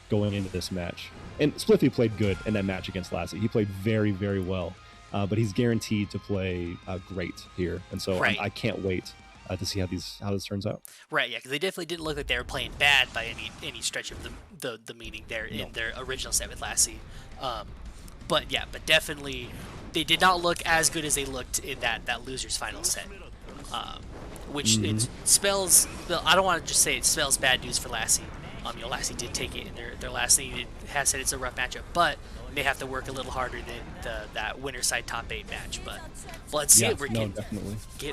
going into this match. And Spliffy played good in that match against Lassie. He played very, very well. But he's guaranteed to play great here. And so Right. I can't wait to see how this turns out. Right, yeah, because they definitely didn't look like they were playing bad by any stretch of the meaning there in their original set with Lassie. But yeah, but definitely they did not look as good as they looked in that losers final set. Which it spells, well, I don't want to just say it spells bad news for Lassie. Lassie did take it in their last thing. It has said it's a rough matchup, but they have to work a little harder than that winner side top 8 match. But let's see it. We're getting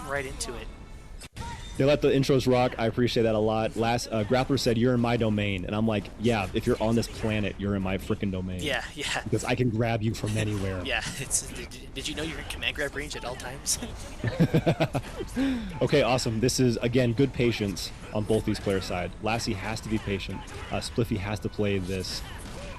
right into it. They let the intros rock. I appreciate that a lot. Last Grappler said, "You're in my domain," and I'm like, "Yeah, if you're on this planet, you're in my freaking domain." Yeah. Because I can grab you from anywhere. Yeah. Did you know you're in command grab range at all times? Okay, awesome. This is again good patience on both these players' side. Lassie has to be patient. Spliffy has to play this.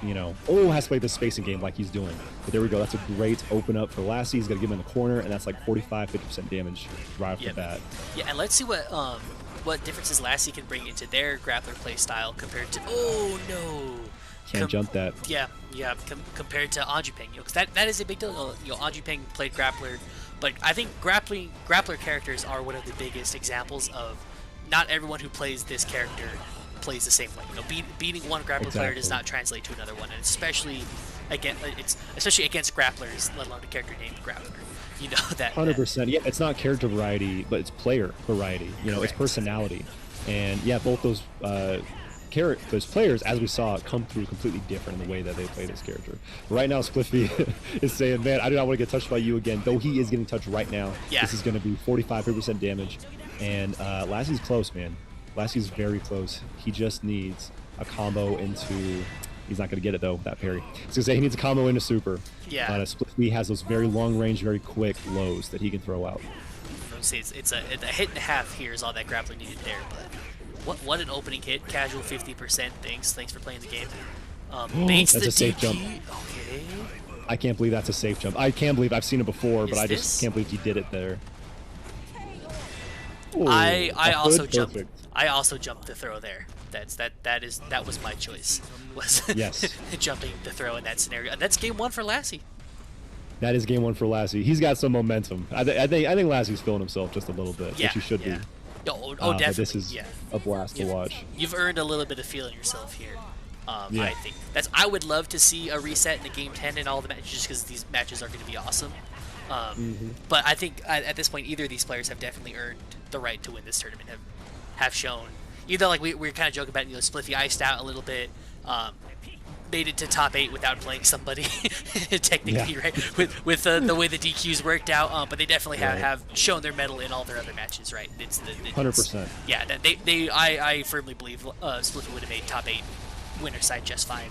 Has to play this spacing game like he's doing. But there we go. That's a great open up for Lassie. He's going to give him in the corner, and that's like 45-50% damage right off the bat. Yeah, and let's see what differences Lassie can bring into their grappler play style compared to. Oh no! Can't jump that. Yeah. Compared to Anjupeng, because that is a big deal. Anjupeng played grappler, but I think grappler characters are one of the biggest examples of not everyone who plays this character plays the same way. Beating one grappler player does not translate to another one, and especially against grapplers, let alone a character named Grappler. That 100%. Yeah, it's not character variety, but it's player variety. It's personality, and yeah, both those players, as we saw, come through completely different in the way that they play this character. Right now, Spliffy is saying, "Man, I do not want to get touched by you again." Though he is getting touched right now. Yeah. This is going to be 45% damage, and Lassie's close, man. Lassie's very close. He just needs a combo into... He's not going to get it, though, that parry. I was going to say he needs a combo into super. Yeah. Spliffy has those very long range, very quick lows that he can throw out. It's a hit and a half here is all that grappler needed there, but what an opening hit. Casual 50%. Thanks for playing the game. Baits that's the a safe jump. Okay. I can't believe that's a safe jump. I can't believe I've seen it before, but I just can't believe he did it there. Ooh, I also jumped. I also jumped the throw there. That was my choice. Was yes. Jumping the throw in that scenario. And that's game 1 for Lassie. That is game 1 for Lassie. He's got some momentum. I think Lassie's feeling himself just a little bit, which he should be. Oh, definitely. But this is a blast to watch. You've earned a little bit of feeling yourself here. I think I would love to see a reset in the game 10 and all the matches, just because these matches are going to be awesome. But I think at this point, either of these players have definitely earned the right to win this tournament. Have shown, either like we were kind of joking about, Spliffy iced out a little bit, made it to top 8 without playing somebody technically, right? With the way the DQs worked out, but they definitely have shown their mettle in all their other matches, right? 100%. Yeah, I firmly believe Spliffy would have made top 8 winner side just fine,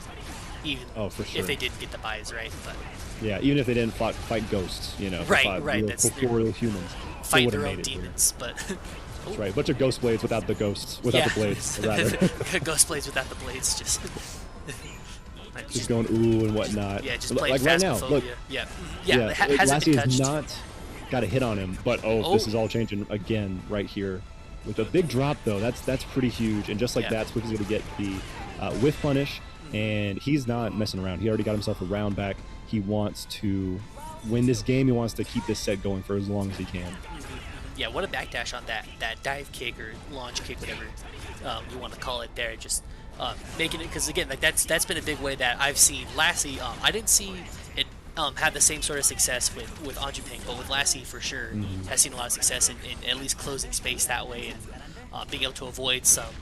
even for sure. if they didn't get the buys, right? But yeah, even if they didn't fight ghosts, right, that's real humans, fight their own demons, but. That's right. A bunch of ghost blades without the ghosts, without the blades. Rather. Ghost blades without the blades, just going ooh and whatnot. Yeah, just playing like right now. Look, yeah. Lassie has not got a hit on him, but this is all changing again right here with a big drop though. That's pretty huge, and just like that, Spliffy's going to get the whiff punish, and he's not messing around. He already got himself a round back. He wants to win this game. He wants to keep this set going for as long as he can. Yeah, what a backdash on that dive kick or launch kick, whatever you want to call it there. Just making it, because again, like that's been a big way that I've seen Lassie. I didn't see it have the same sort of success with Anjupeng, but with Lassie for sure has seen a lot of success in at least closing space that way and being able to avoid some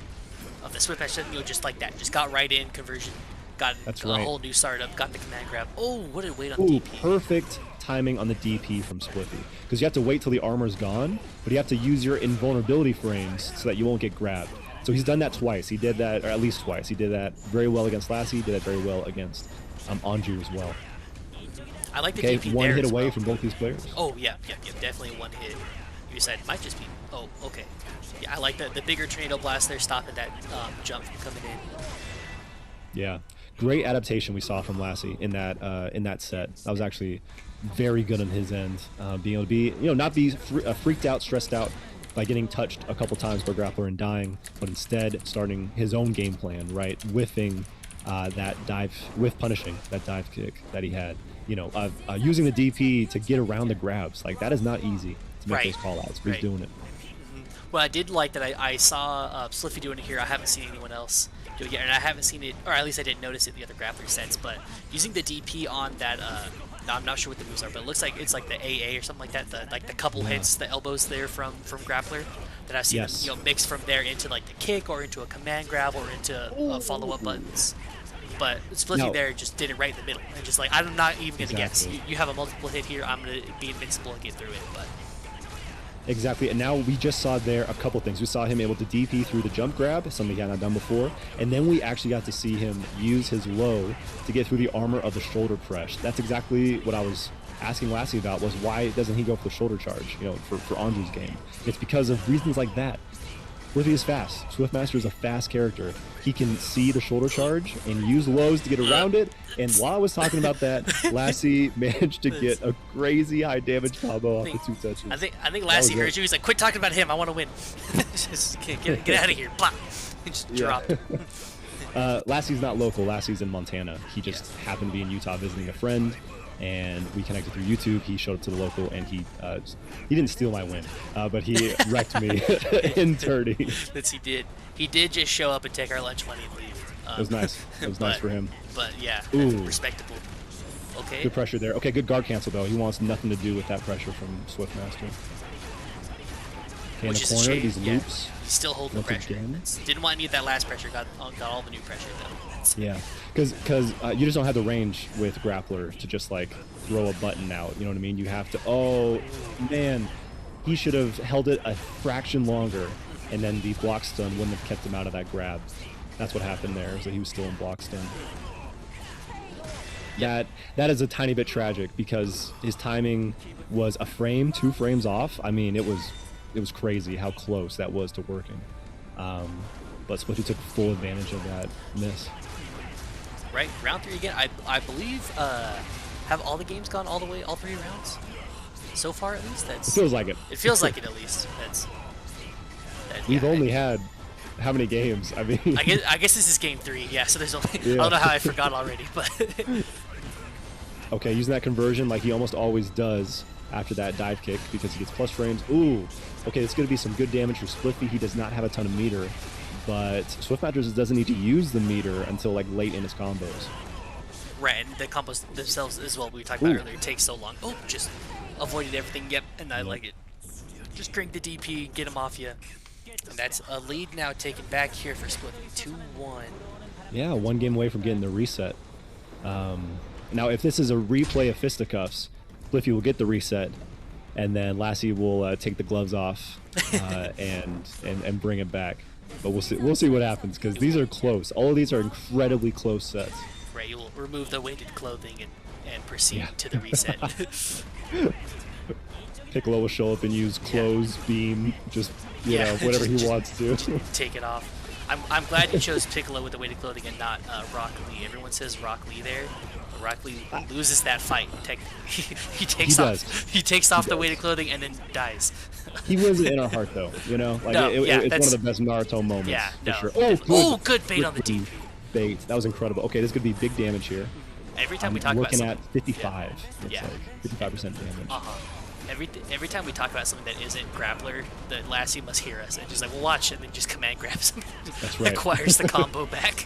of the Swift match. Just like that, just got right in conversion, got a whole new startup, got the command grab. Oh, what a wait on DP. Perfect timing on the DP from Spliffy, because you have to wait till the armor's gone, but you have to use your invulnerability frames so that you won't get grabbed. So he's done that twice. He did that, or at least twice. He did that very well against Lassie. He did that very well against Anju as well. I like the DP one there hit as away well. from both these players. Oh yeah, definitely one hit. You said it might just be. Oh, okay. Yeah, I like the bigger tornado blast there, stopping that jump from coming in. Yeah, great adaptation we saw from Lassie in that set. That was actually very good on his end, being able to be, not be freaked out, stressed out by getting touched a couple times by Grappler and dying, but instead starting his own game plan, right? Whiffing, that dive with punishing, that dive kick that he had. You know, using the DP to get around the grabs. Like, that is not easy to make those call-outs, but he's doing it. Well, I did like that I saw Spliffy doing it here. I haven't seen anyone else do it yet, and I haven't seen it, or at least I didn't notice it in the other grappler sets, but using the DP on that, I'm not sure what the moves are, but it looks like it's like the AA or something like that, the couple hits, the elbows there from grappler, that I've seen them, you know, mix from there into like the kick or into a command grab or into follow-up buttons. But Spliffy there just did it right in the middle, and just like, I'm not even going to guess. You have a multiple hit here, I'm going to be invincible and get through it, but... Exactly, and now we just saw there a couple things. We saw him able to DP through the jump grab, something he had not done before, and then we actually got to see him use his low to get through the armor of the shoulder press. That's exactly what I was asking Lassie about, was why doesn't he go for the shoulder charge, you know, for Anju's game. It's because of reasons like that. Spliffy is fast. Swiftmaster is a fast character. He can see the shoulder charge and use lows to get around it. And while I was talking about that, Lassie managed to get a crazy high damage combo off the 2 touches. I think Lassie heard you. He's like, quit talking about him. I want to win. Just get out of here. Plop. Just drop. Lassie's not local. Lassie's in Montana. He just happened to be in Utah visiting a friend. And we connected through YouTube. He showed up to the local, and he didn't steal my win, but he wrecked me in 30. He did. He did just show up and take our lunch money and leave. It was nice. It was nice for him. But yeah, respectable. Okay. Good pressure there. Okay, good guard cancel though. He wants nothing to do with that pressure from Swiftmaster. Okay, in the corner, these loops. He's still holding the pressure. Didn't want any of that last pressure. Got all the new pressure though. Yeah, because you just don't have the range with grappler to just like throw a button out. You know what I mean? You have to. Oh man, he should have held it a fraction longer, and then the block stun wouldn't have kept him out of that grab. That's what happened there. So he was still in block stun. That is a tiny bit tragic because his timing was a frame, 2 frames off. I mean, it was crazy how close that was to working. But Spliffy took full advantage of that miss. Right, round 3 again. I believe have all the games gone all the way, all 3 rounds so far at least. It feels like it. It feels like it at least. We've only had how many games? I mean, I guess this is game 3. Yeah, so there's only. I don't know how I forgot already, but. Okay, using that conversion like he almost always does after that dive kick because he gets plus frames. Ooh, okay, it's going to be some good damage for Spliffy. He does not have a ton of meter. But Swiftmaster doesn't need to use the meter until like late in his combos. Right, and the combos themselves as well, we talked about earlier, take so long. Oh, just avoided everything. Yep, and I like it. Just drink the DP, get him off you. And that's a lead now taken back here for Spliffy, 2-1. Yeah, 1 game away from getting the reset. Now, if this is a replay of fisticuffs, Spliffy will get the reset, and then Lassie will take the gloves off and bring it back. But we'll see what happens because these are close. All of these are incredibly close sets. Right, you will remove the weighted clothing and proceed to the reset. Piccolo will show up and use clothes, beam, just you know whatever he wants to. Take it off. I'm glad you chose Piccolo with the weighted clothing and not Rock Lee. Everyone says Rock Lee there. Rock Lee loses that fight. He takes off the weighted clothing and then dies. He wins it in our heart, though. You know, like it's one of the best Naruto moments. Yeah, for sure. Good bait on the DP. Bait. That was incredible. Okay, this could be big damage here. Every time we talk about something, looking at 55. Yeah. Like 55% damage. Every time we talk about something that isn't grappler, the Lassie must hear us and just like, well, watch, and then just command grabs him. That's right. Acquires the combo back.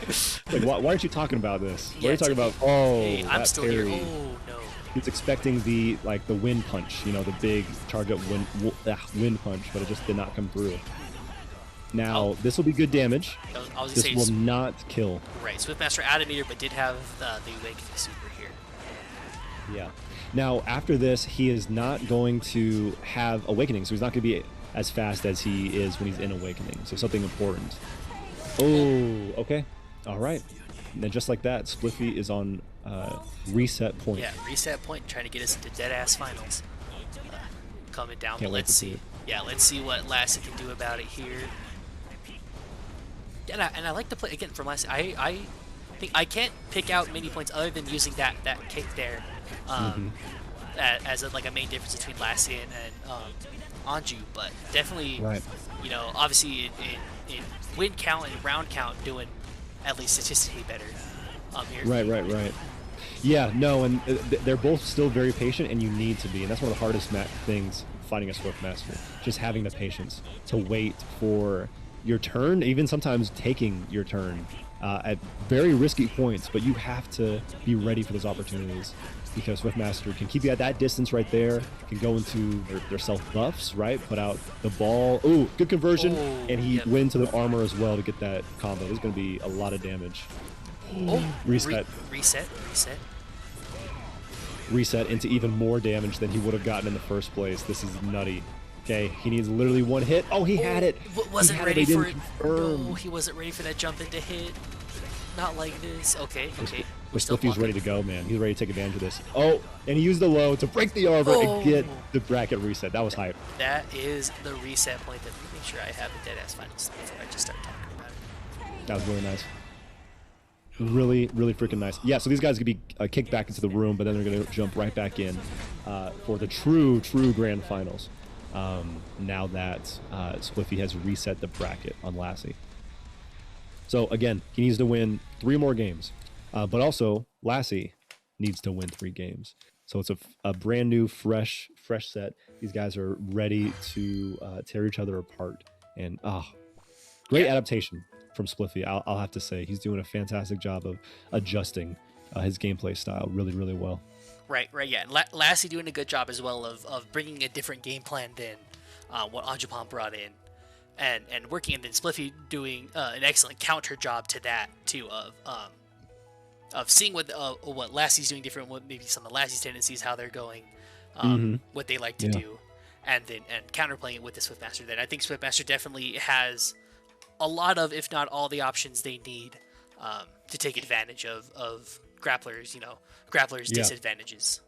Like, why aren't you talking about this? Why are you talking about? Oh, hey, I'm still parry. here. Oh no. He's expecting the wind punch, you know, the big charge up wind punch, but it just did not come through. Now this will be good damage. This will not kill. Right, Swiftmaster out of meter, but did have the Awakening Super here. Yeah. Now after this, he is not going to have Awakening, so he's not going to be as fast as he is when he's in Awakening. So something important. Oh, okay. All right. And then just like that, Spliffy is on reset point. Yeah, reset point, trying to get us into dead-ass finals. Coming down, but let's see. Yeah, let's see what Lassie can do about it here. And I like to play, again, from Lassie, I think I can't pick out many points other than using that kick there as a main difference between Lassie and Anju, but definitely, you know, obviously in win count and round count doing at least statistically better. here. Right. Yeah, no, and they're both still very patient, and you need to be, and that's one of the hardest things fighting a Swift Master. Just having the patience to wait for your turn, even sometimes taking your turn at very risky points, but you have to be ready for those opportunities, because Swift Master can keep you at that distance right there, can go into their self buffs, right? Put out the ball. Ooh, good conversion, and he went to the armor as well to get that combo. There's going to be a lot of damage. Reset into even more damage than he would have gotten in the first place. This is nutty. Okay, he needs literally one hit. Oh, he had it. Wasn't ready for it. No, he wasn't ready for that jump into hit. Not like this. Okay. Spliffy's ready to go, man. He's ready to take advantage of this. Oh, and he used the low to break the armor and get the bracket reset. That was hype. That is the reset point. Let me make sure I have the dead-ass finals before I just start talking about it. That was really nice. Really freaking nice. Yeah, so these guys could be kicked back into the room, but then they're going to jump right back in for the true grand finals. Now that Spliffy has reset the bracket on Lassie. So again, he needs to win 3 more games, but also Lassie needs to win 3 games. So it's a brand new, fresh set. These guys are ready to tear each other apart, and great adaptation from Spliffy. I'll have to say he's doing a fantastic job of adjusting his gameplay style really well. Right, yeah. Lassie doing a good job as well of bringing a different game plan than what Anjupan brought in, and working, and then Spliffy doing an excellent counter job to that too, of seeing what Lassie's doing different, what maybe some of Lassie's tendencies, how they're going, what they like to do, and counterplaying it with the Swift Master. Then I think Swift Master definitely has a lot of, if not all, the options they need to take advantage of grapplers, disadvantages.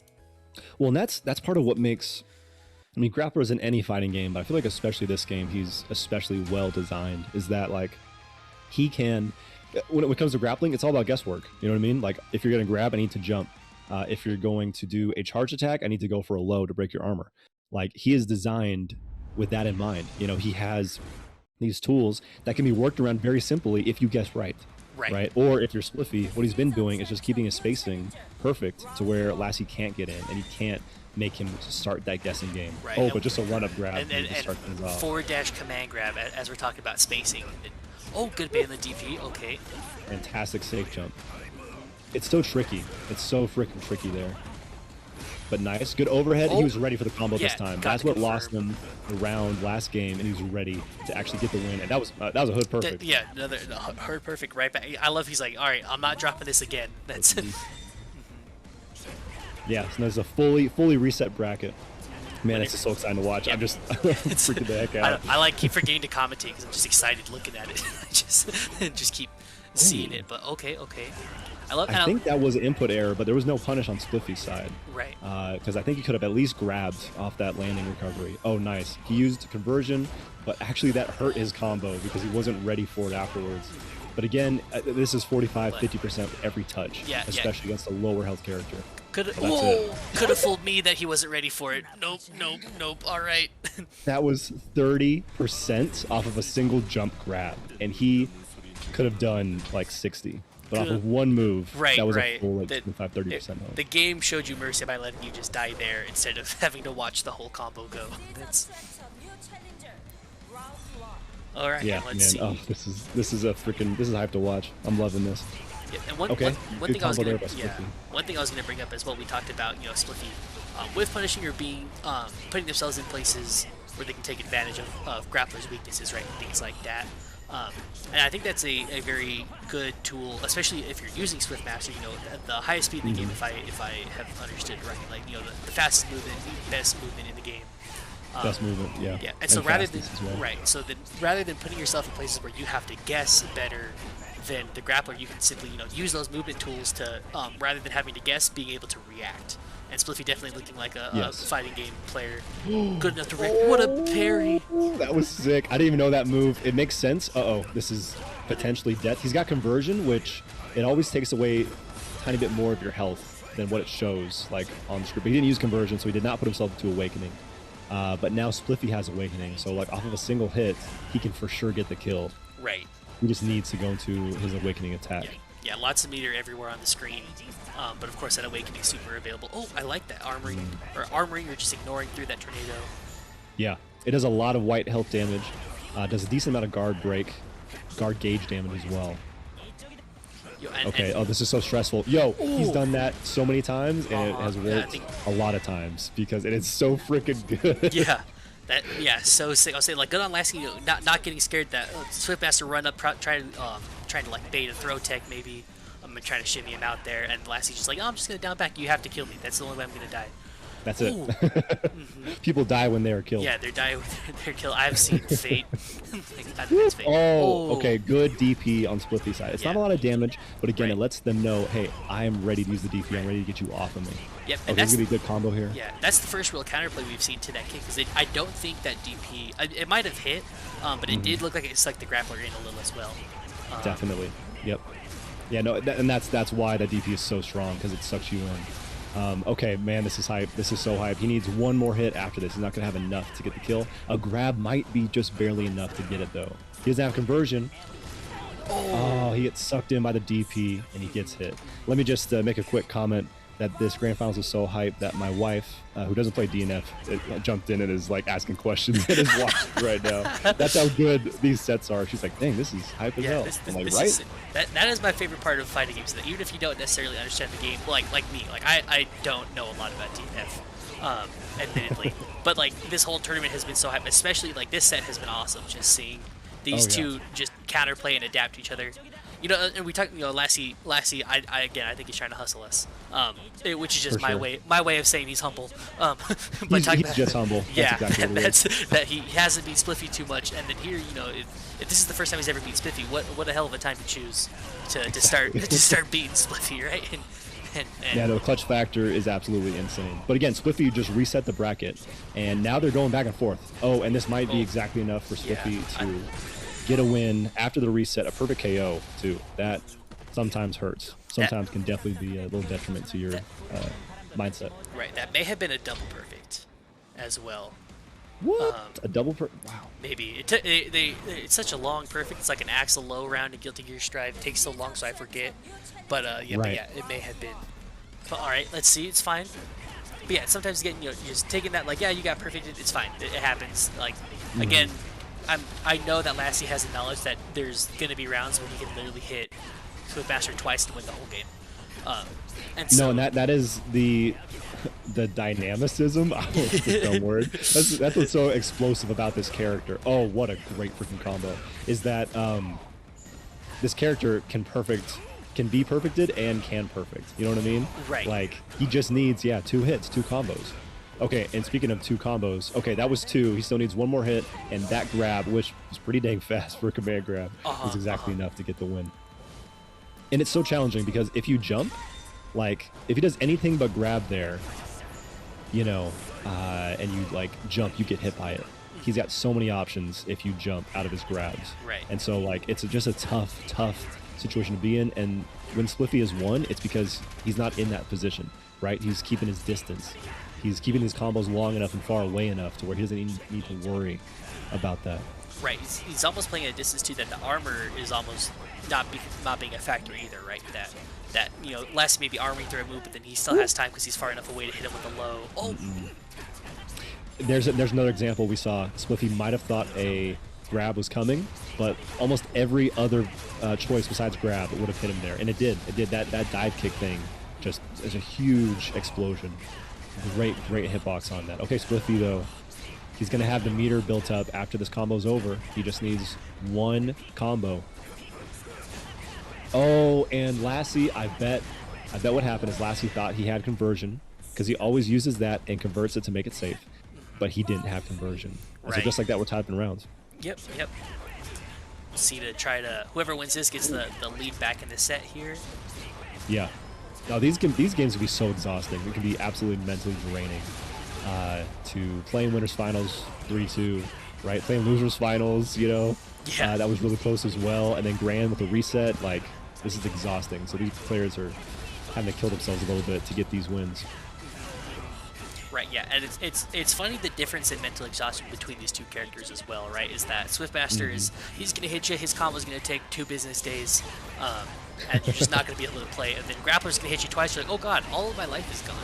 Well, and that's part of what makes, I mean, grapplers in any fighting game, but I feel like especially this game, he's especially well designed, is that like he can, when it comes to grappling, it's all about guesswork. You know what I mean? Like if you're going to grab, I need to jump. If you're going to do a charge attack, I need to go for a low to break your armor. Like he is designed with that in mind. You know, he has these tools that can be worked around very simply if you guess right. Or if you're Spliffy, what he's been doing is just keeping his spacing perfect to where Lassie can't get in, and he can't make him start that guessing game. But just a run-up grab and start things off. Forward dash command grab as we're talking about spacing. Good bait in the DP. Okay. Fantastic safe jump. It's so tricky. It's so freaking tricky there. But nice, good overhead. He was ready for the combo this time. That's what lost him the round last game, and he was ready to actually get the win. And that was a hood perfect. Another hood perfect right back. I love. He's like, all right, I'm not dropping this again. That's. Yeah, so there's a fully reset bracket. Man, it's just so exciting to watch. I'm just freaking the heck out. I keep forgetting to commentate because I'm just excited looking at it. just keep seeing it. But okay. I think that was an input error, but there was no punish on Spliffy's side. Right. Because I think he could have at least grabbed off that landing recovery. Oh, nice. He used conversion, but actually that hurt his combo because he wasn't ready for it afterwards. But again, this is 45-50% every touch, especially against a lower health character. Could have fooled me that he wasn't ready for it. Nope. All right. That was 30% off of a single jump grab, and he could have done like 60. But off of one move, that was a full 25-30% health. The game showed you mercy by letting you just die there instead of having to watch the whole combo go. All right, let's see. Oh, this is hype to watch. I'm loving this. Yeah, and one thing I was gonna bring up as well. We talked about Spliffy with punishing or putting themselves in places where they can take advantage of grapplers' weaknesses, right, and things like that. And I think that's a very good tool, especially if you're using Swift Master. The highest speed in the game, if I have understood right, like the fastest movement, best movement in the game. Best movement, yeah. Yeah, and so rather than putting yourself in places where you have to guess better than the grappler, you can simply use those movement tools to rather than having to guess, being able to react. And Spliffy definitely looking like a fighting game player, good enough to react. What a parry! That was sick. I didn't even know that move. It makes sense. This is potentially death. He's got conversion, which it always takes away a tiny bit more of your health than what it shows like on the script. But he didn't use conversion, so he did not put himself into awakening. But now Spliffy has awakening, so like off of a single hit, he can for sure get the kill. Right. He just needs to go into his awakening attack. yeah, lots of meter everywhere on the screen. But of course, that awakening super available. Oh, I like that armoring or armoring. You're just ignoring through that tornado. Yeah, it does a lot of white health damage. Does a decent amount of guard gauge damage as well. Yo, okay. Oh, this is so stressful. Yo, he's done that so many times, and it has worked a lot of times because it is so freaking good. Yeah. So sick. I'll say like good on Lassie, not getting scared that Swiftmaster run up, trying to like bait a throw tech maybe. I'm trying to shimmy him out there, and Lassie's just like, oh, I'm just gonna down back. You have to kill me. That's the only way I'm gonna die. That's it. People die when they are killed. Yeah, they die when they're killed. I've seen Fate. Fate. Oh, okay. Good DP on Spliffy's side. It's not a lot of damage, but again, it lets them know, hey, I am ready to use the DP. I'm ready to get you off of me. Yep, and that's going to be a good combo here. Yeah, that's the first real counterplay we've seen to that kick. Because I don't think that DP, it might have hit, but it did look like it sucked the grappler in a little as well. Definitely. Yep. Yeah, no, and that's why that DP is so strong, because it sucks you in. Okay, man, this is hype. This is so hype. He needs one more hit after this. He's not going to have enough to get the kill. A grab might be just barely enough to get it, though. He doesn't have conversion. Oh, he gets sucked in by the DP, and he gets hit. Let me just make a quick comment that this Grand Finals is so hype that my wife, who doesn't play DNF, jumped in and is like asking questions and is watching right now. That's how good these sets are. She's like, dang, this is hype as hell. I'm like, right? That is my favorite part of fighting games. That even if you don't necessarily understand the game, like me, like I don't know a lot about DNF, admittedly. But like this whole tournament has been so hype, especially like this set has been awesome. Just seeing these two just counterplay and adapt to each other. You know, and we talk. You know, Lassie. I think he's trying to hustle us, which is just my way of saying he's humble. But he's just humble. Yeah, that's exactly that he hasn't beat Spliffy too much, and then here, you know, if this is the first time he's ever beat Spliffy, what a hell of a time to choose to start beating Spliffy, right? Yeah, the clutch factor is absolutely insane. But again, Spliffy just reset the bracket, and now they're going back and forth. Oh, and this might be exactly enough for Spliffy to get a win after the reset, a perfect KO too. That sometimes hurts. Sometimes can definitely be a little detriment to your mindset. Right. That may have been a double perfect as well. What? A double perfect? Wow. Maybe. It's such a long perfect. It's like an Axel low round in Guilty Gear Strive. It takes so long, so I forget. But yeah, right. But yeah, it may have been. But all right, let's see. It's fine. But yeah, sometimes getting, you know, you're just taking that like, yeah, you got perfected. It's fine. It happens. Like again. I know that Lassie has the knowledge that there's going to be rounds where he can literally hit Swiftmaster twice to win the whole game. And so, no, and that is the dynamicism. Oh, it's a dumb word. That's what's so explosive about this character. Oh, what a great freaking combo. Is that this character can be perfected and can perfect. You know what I mean? Right. Like, he just needs, 2 hits, 2 combos. Okay, and speaking of 2 combos, okay, that was 2. He still needs 1 more hit, and that grab, which was pretty dang fast for a command grab, is exactly enough to get the win. And it's so challenging because if you jump, like, if he does anything but grab there, you know, and you, like, jump, you get hit by it. He's got so many options if you jump out of his grabs. Right. And so, like, it's just a tough situation to be in, and when Spliffy is 1, it's because he's not in that position, right? He's keeping his distance. He's keeping his combos long enough and far away enough to where he doesn't even need to worry about that. Right. He's almost playing at a distance too that the armor is almost not being a factor either, right? That you know, Lassie may be armoring through a move, but then he still has time because he's far enough away to hit him with a low. Oh. There's another example we saw. Spliffy might have thought a grab was coming, but almost every other choice besides grab would have hit him there, and it did. It did. That dive kick thing just is a huge explosion. Great hitbox on that. Okay, Spliffy though, he's gonna have the meter built up after this combo's over. He just needs 1 combo. Oh, and Lassie, I bet what happened is Lassie thought he had conversion because he always uses that and converts it to make it safe, but he didn't have conversion. Right. So just like that, we're tied in rounds. Yep. See to try to whoever wins this gets the lead back in the set here. Yeah. Now these games can be so exhausting. It can be absolutely mentally draining. To playing winners finals 3-2, right? Playing losers finals, you know, that was really close as well. And then grand with a reset, like this is exhausting. So these players are having to kill themselves a little bit to get these wins. Right. yeah, and it's funny the difference in mental exhaustion between these two characters as well, right? Is that Swiftmaster is he's gonna hit you, his combo's gonna take 2 business days, and you're just not gonna be able to play. And then Grappler's gonna hit you twice. You're like, oh god, all of my life is gone.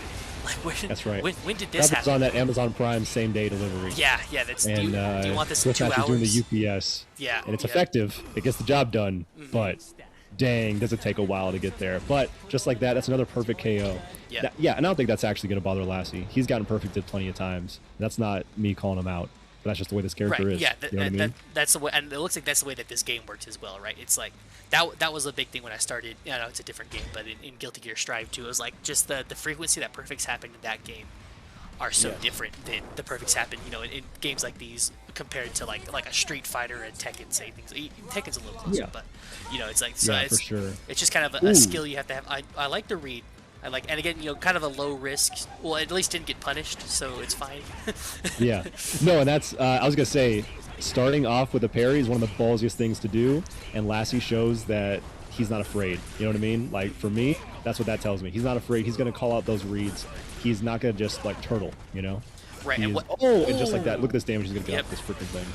Like, that's right. When did this happen? On that Amazon Prime same day delivery. Yeah, yeah. That's. And do you want this in 2 hours? doing the UPS. Yeah. And it's effective. It gets the job done. But dang, does it take a while to get there. But just like that, that's another perfect KO. Yeah. Yeah, and I don't think that's actually going to bother Lassie. He's gotten perfected plenty of times. That's not me calling him out. But that's just the way this character is. Yeah, you know what I mean? that's the way, and it looks like that's the way that this game works as well, right? It's like that was a big thing when I started. I know it's a different game, but in Guilty Gear Strive 2, it was like just the frequency that perfects happen in that game are so different than the perfects happen, you know, in games like these compared to like a Street Fighter and Tekken, say things. Tekken's a little closer, but you know, it's like for sure. It's just kind of a skill you have to have. I like to read. And again, you know, kind of a low risk. Well, at least didn't get punished, so it's fine. Yeah. No, and that's, I was going to say, starting off with a parry is one of the ballsiest things to do, and Lassie shows that he's not afraid. You know what I mean? Like, for me, that's what that tells me. He's not afraid. He's going to call out those reads. He's not going to just, like, turtle, you know? Right. And just like that. Look at this damage he's going to get off this freaking thing.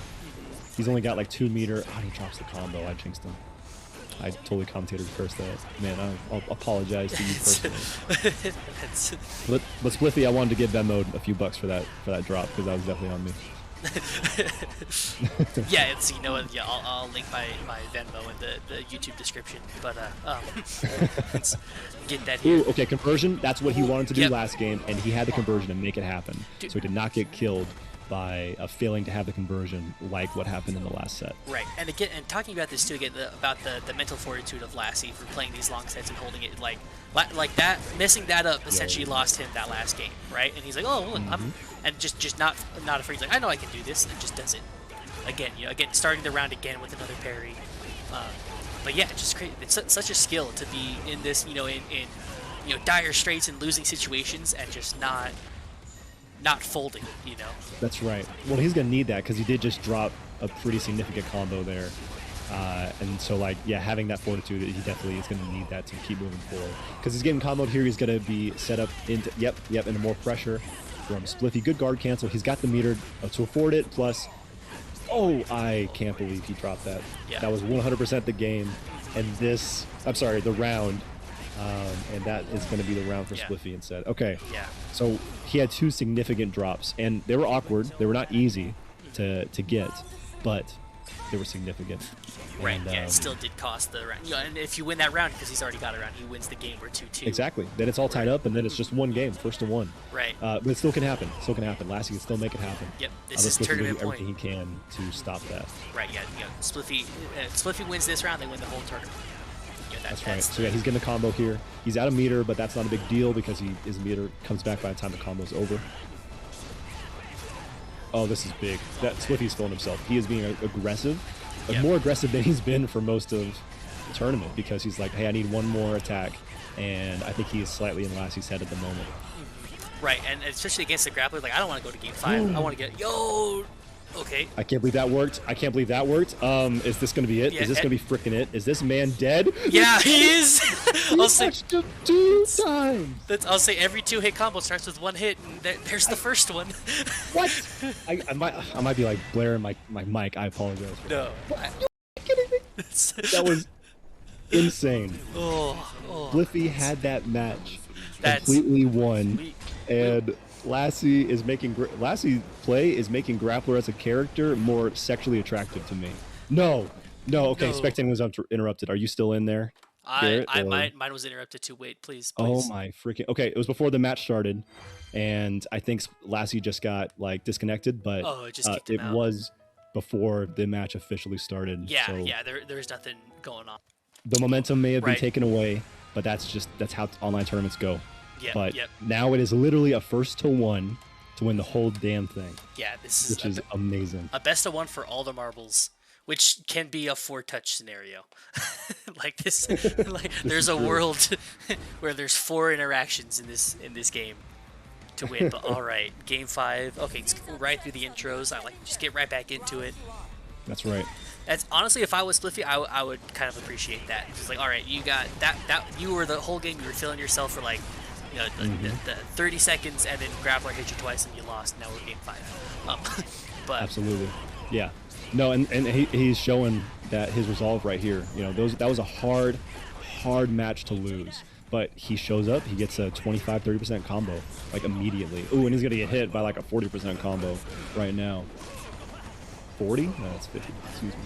He's only got, like, 2 meter. Oh, he drops the combo. I jinxed him. I totally commentated cursed that. Man, I'll apologize to you personally. But Spliffy, I wanted to give Venmo a few bucks for that drop, because that was definitely on me. Yeah, it's, you know what, yeah, I'll link my Venmo in the YouTube description, but let's get that here. Ooh, okay, conversion, that's what he wanted to do last game, and he had the conversion and make it happen. So he did not get killed by failing to have the conversion like what happened in the last set. Right, and again, and talking about this too, again, about the mental fortitude of Lassie for playing these long sets and holding it, like that, messing that up essentially lost him that last game, right? And he's like, oh, look, and just not afraid. He's like, I know I can do this, and just does it. Again, you know, starting the round again with another parry. But yeah, it's just great. It's such a skill to be in this, you know, in you know, dire straits and losing situations and just not folding, you know. That's right. Well, he's gonna need that because he did just drop a pretty significant combo there, and so like, yeah, having that fortitude, he definitely is gonna need that to keep moving forward. Because he's getting comboed here, he's gonna be set up into into more pressure from Spliffy. Good guard cancel. He's got the meter to afford it. Plus, oh, I can't believe he dropped that. Yeah. That was 100% the game, and this, I'm sorry, the round. And that is going to be the round for Spliffy instead. Okay. Yeah. So he had 2 significant drops, and they were awkward. They were not easy to get, but they were significant. Right. And, yeah. It still did cost the round. You know, and if you win that round, because he's already got a round, he wins the game. We're 2-2. Exactly. Then it's all tied up, and then it's just one game, first to one. Right. But it still can happen. Still can happen. Lassie can still make it happen. Yep. This is tournament point. Everything he can to stop that. Right. Yeah. You know, Spliffy wins this round, they win the whole tournament. That's right. So yeah, he's getting a combo here. He's out of meter, but that's not a big deal because his meter comes back by the time the combo's over. Oh, this is big. That Spliffy's feeling himself. He is being aggressive, more aggressive than he's been for most of the tournament, because he's like, hey, I need one more attack, and I think he is slightly in Lassie's head at the moment. Right, and especially against the grappler, like, I don't want to go to game 5. I want to get Okay. I can't believe that worked. Is this going to be it? Is this going to be freaking it? Is this man dead? Yeah, he is. I'll say 2 times. I'll say every 2-hit combo starts with 1 hit, and there's the first one. What? I might be like blaring my mic. I apologize. No. Are you kidding me? That was insane. Spliffy had that match completely won, and Lassie play is making Grappler as a character more sexually attractive to me. No. Okay, spectating was interrupted. Are you still in there? Mine was interrupted too. Wait, please. Oh my freaking. Okay, it was before the match started, and I think Lassie just got like disconnected, but it just kicked him out. Was before the match officially started. Yeah, so yeah. There's nothing going on. The momentum may have been taken away, but that's how online tournaments go. But now it is literally a 1-to-1 to win the whole damn thing. Yeah, which is amazing. A best of 1 for all the marbles, which can be a 4-touch scenario. Like this, like there's a world where there's 4 interactions in this game to win. But all right, game 5. Okay, let's go right through the intros. I like just get right back into it. That's right. That's honestly, if I was Spliffy, I would kind of appreciate that. It's like, all right, you got that. You were the whole game. You were feeling yourself for like You know, the 30 seconds and then Grappler hit you twice and you lost. Now we're game 5. But absolutely, yeah. No, and he's showing that his resolve right here. You know, that was a hard match to lose. But he shows up, he gets a 25-30% combo, like immediately. Ooh, and he's gonna get hit by like a 40% combo right now. 40? No, that's 50. Excuse me.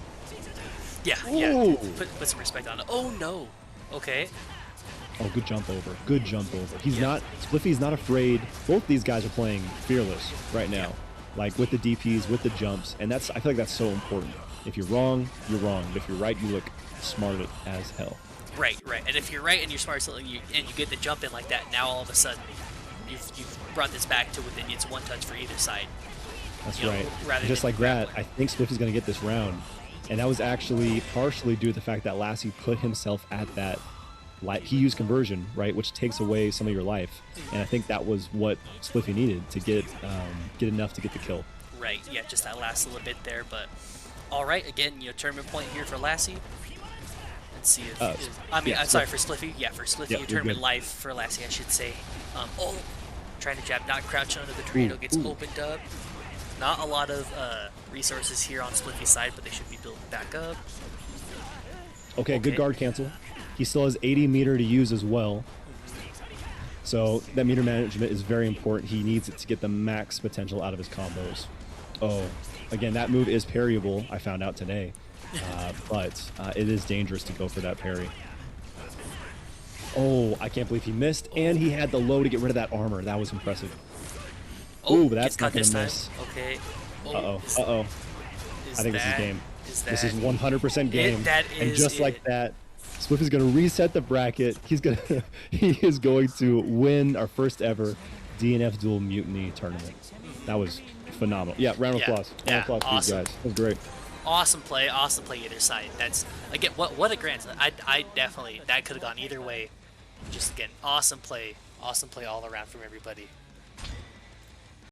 Yeah. Put some respect on it. Oh no. Okay. Oh, good jump over. Good jump over. He's not. Spliffy's not afraid. Both these guys are playing fearless right now, like with the DPs, with the jumps, and I feel like that's so important. If you're wrong, you're wrong. But if you're right, you look smart as hell. Right. And if you're right and you're smart, and you get the jump in like that, now all of a sudden you've brought this back to within it's one touch for either side. That's right. Just like that, I think Spliffy's gonna get this round, and that was actually partially due to the fact that Lassie put himself at that. He used conversion, right, which takes away some of your life, and I think that was what Spliffy needed to get enough to get the kill. Right. Yeah. Just that last little bit there, but all right. Again, tournament point here for Lassie. Let's see if I'm sorry for Spliffy. Yeah, for Spliffy, tournament life for Lassie, I should say. Trying to jab, not crouching under the tornado, gets opened up. Not a lot of resources here on Spliffy's side, but they should be built back up. Okay, good guard cancel. He still has 80 meter to use as well. So that meter management is very important. He needs it to get the max potential out of his combos. Oh, again, that move is parryable, I found out today. But it is dangerous to go for that parry. Oh, I can't believe he missed. And he had the low to get rid of that armor. That was impressive. Oh, but that's not going to miss. Okay. Uh-oh. I think this is game. This is 100% game. And just like that, Spliffy's going to reset the bracket. He is going to win our first ever DNF Duel Mutiny tournament. That was phenomenal. Yeah, round of applause. Round of applause for these guys. That was great. Awesome play either side. That's again what a grand. I definitely that could have gone either way. Just again, awesome play all around from everybody.